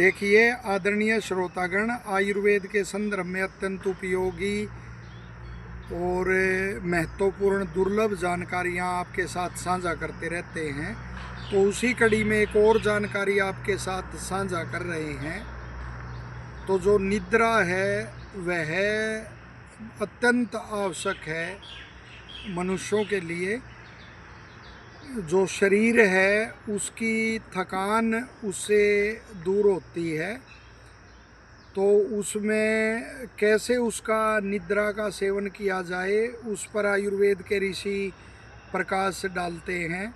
देखिए आदरणीय श्रोतागण, आयुर्वेद के संदर्भ में अत्यंत उपयोगी और महत्वपूर्ण दुर्लभ जानकारियाँ आपके साथ साझा करते रहते हैं। तो उसी कड़ी में एक और जानकारी आपके साथ साझा कर रहे हैं। तो जो निद्रा है वह अत्यंत आवश्यक है मनुष्यों के लिए। जो शरीर है उसकी थकान उससे दूर होती है, तो उसमें कैसे उसका निद्रा का सेवन किया जाए उस पर आयुर्वेद के ऋषि प्रकाश डालते हैं।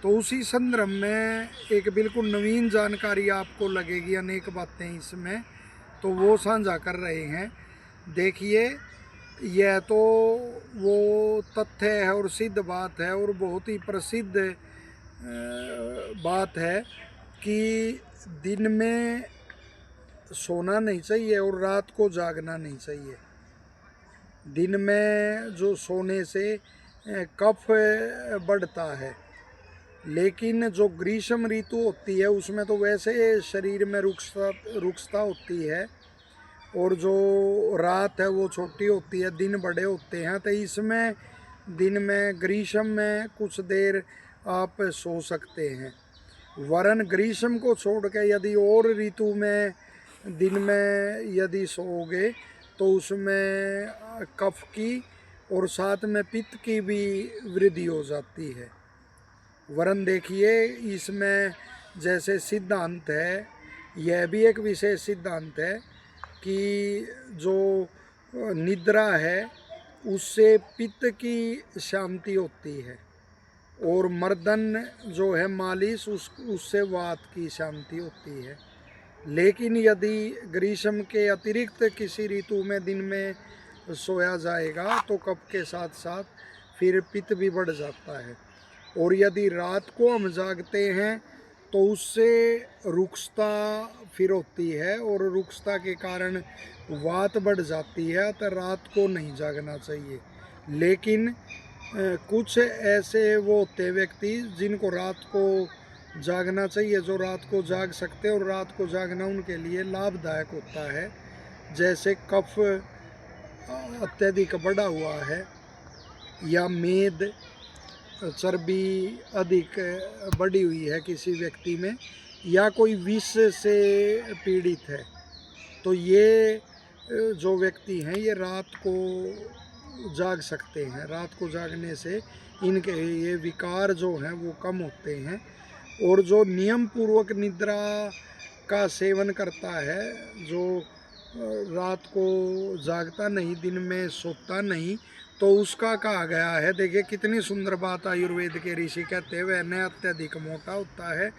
तो उसी संदर्भ में एक बिल्कुल नवीन जानकारी आपको लगेगी, अनेक बातें इसमें, तो वो साझा कर रहे हैं। देखिए, यह तो वो तथ्य है और सिद्ध बात है और बहुत ही प्रसिद्ध बात है कि दिन में सोना नहीं चाहिए और रात को जागना नहीं चाहिए। दिन में जो सोने से कफ बढ़ता है, लेकिन जो ग्रीष्म ऋतु होती है उसमें तो वैसे शरीर में रुक्षता होती है और जो रात है वो छोटी होती है, दिन बड़े होते हैं। तो इसमें दिन में ग्रीष्म में कुछ देर आप सो सकते हैं, वरन ग्रीष्म को छोड़ के यदि और ऋतु में दिन में यदि सोओगे तो उसमें कफ की और साथ में पित्त की भी वृद्धि हो जाती है। वरन देखिए, इसमें जैसे सिद्धांत है, यह भी एक विशेष सिद्धांत है कि जो निद्रा है उससे पित्त की शांति होती है और मर्दन जो है मालिश उससे वात की शांति होती है। लेकिन यदि ग्रीष्म के अतिरिक्त किसी ऋतु में दिन में सोया जाएगा तो कफ के साथ साथ फिर पित्त भी बढ़ जाता है। और यदि रात को हम जागते हैं तो उससे रुक्षता फिर होती है और रुक्षता के कारण वात बढ़ जाती है, तो रात को नहीं जागना चाहिए। लेकिन कुछ ऐसे वो होते व्यक्ति जिनको रात को जागना चाहिए, जो रात को जाग सकते हैं और रात को जागना उनके लिए लाभदायक होता है। जैसे कफ अत्यधिक बढ़ा हुआ है या मेद चर्बी अधिक बढ़ी हुई है किसी व्यक्ति में, या कोई विष से पीड़ित है, तो ये जो व्यक्ति हैं ये रात को जाग सकते हैं। रात को जागने से इनके ये विकार जो हैं वो कम होते हैं। और जो नियम पूर्वक निद्रा का सेवन करता है, जो रात को जागता नहीं, दिन में सोता नहीं, तो उसका कहा गया है, देखिए कितनी सुंदर बात आयुर्वेद के ऋषि कहते हैं, वह न अत्यधिक मोटा होता है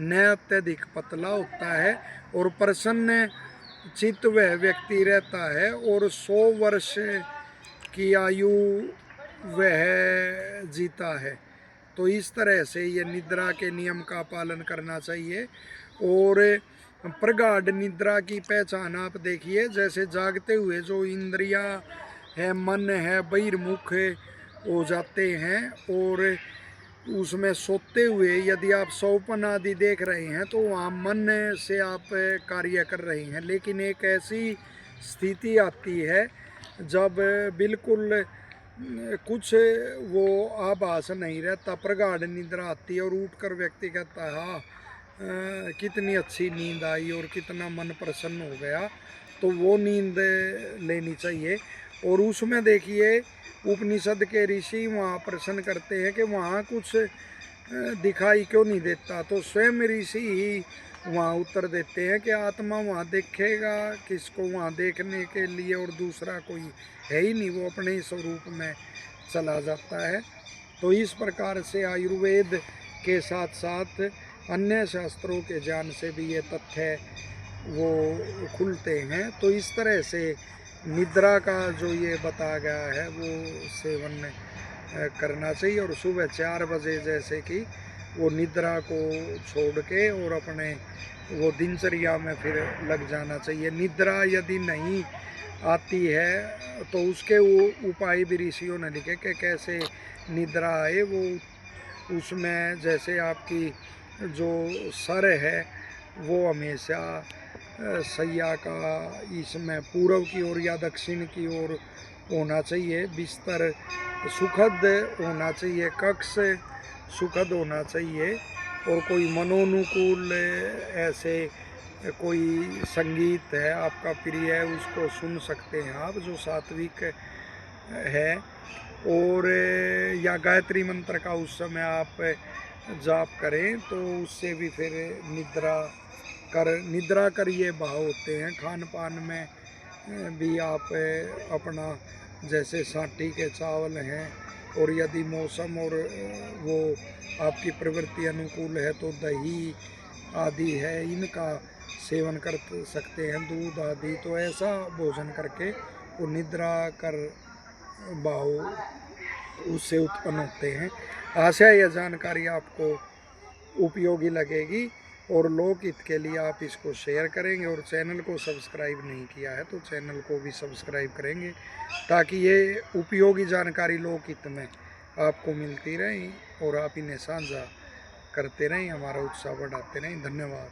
न अत्यधिक पतला होता है और प्रसन्न चित्त वह व्यक्ति रहता है और 100 वर्ष की आयु वह जीता है। तो इस तरह से ये निद्रा के नियम का पालन करना चाहिए। और प्रगाढ़ निद्रा की पहचान आप देखिए, जैसे जागते हुए जो इंद्रियां है, मन है, बहिर्मुख हो जाते हैं और उसमें सोते हुए यदि आप स्वप्न आदि देख रहे हैं तो वहाँ मन से आप कार्य कर रहे हैं। लेकिन एक ऐसी स्थिति आती है जब बिल्कुल कुछ वो आभास नहीं रहता, प्रगाढ़ निद्रा आती है और उठकर व्यक्ति कहता है हाँ कितनी अच्छी नींद आई और कितना मन प्रसन्न हो गया। तो वो नींद लेनी चाहिए। और उसमें देखिए उपनिषद के ऋषि वहाँ प्रश्न करते हैं कि वहाँ कुछ दिखाई क्यों नहीं देता, तो स्वयं ऋषि ही वहाँ उत्तर देते हैं कि आत्मा वहाँ देखेगा किसको, वहाँ देखने के लिए और दूसरा कोई है ही नहीं, वो अपने ही स्वरूप में चला जाता है। तो इस प्रकार से आयुर्वेद के साथ साथ अन्य शास्त्रों के ज्ञान से भी ये तथ्य वो खुलते हैं। तो इस तरह से निद्रा का जो ये बताया गया है वो सेवन करना चाहिए और सुबह 4 बजे जैसे कि वो निद्रा को छोड़ के और अपने वो दिनचर्या में फिर लग जाना चाहिए। निद्रा यदि नहीं आती है तो उसके वो उपाय भी ऋषियों ने लिखे कि कैसे निद्रा आए। वो उसमें जैसे आपकी जो सर है वो हमेशा सैया का इसमें पूर्व की ओर या दक्षिण की ओर होना चाहिए। बिस्तर सुखद होना चाहिए, कक्ष सुखद होना चाहिए, और कोई मनोनुकूल ऐसे कोई संगीत है आपका प्रिय है उसको सुन सकते हैं आप, जो सात्विक है। और या गायत्री मंत्र का उस समय आप जाप करें तो उससे भी फिर निद्रा कर ये भाव होते हैं। खान पान में भी आप अपना जैसे सांठी के चावल हैं, और यदि मौसम और वो आपकी प्रवृत्ति अनुकूल है तो दही आदि है, इनका सेवन कर सकते हैं, दूध आदि। तो ऐसा भोजन करके वो निद्रा कर भाव उससे उत्पन्न होते हैं। आशा यह जानकारी आपको उपयोगी लगेगी और लोकहित के लिए आप इसको शेयर करेंगे, और चैनल को सब्सक्राइब नहीं किया है तो चैनल को भी सब्सक्राइब करेंगे, ताकि ये उपयोगी जानकारी लोकहित में आपको मिलती रहे और आप इन्हें साझा करते रहें, हमारा उत्साह बढ़ाते रहें। धन्यवाद।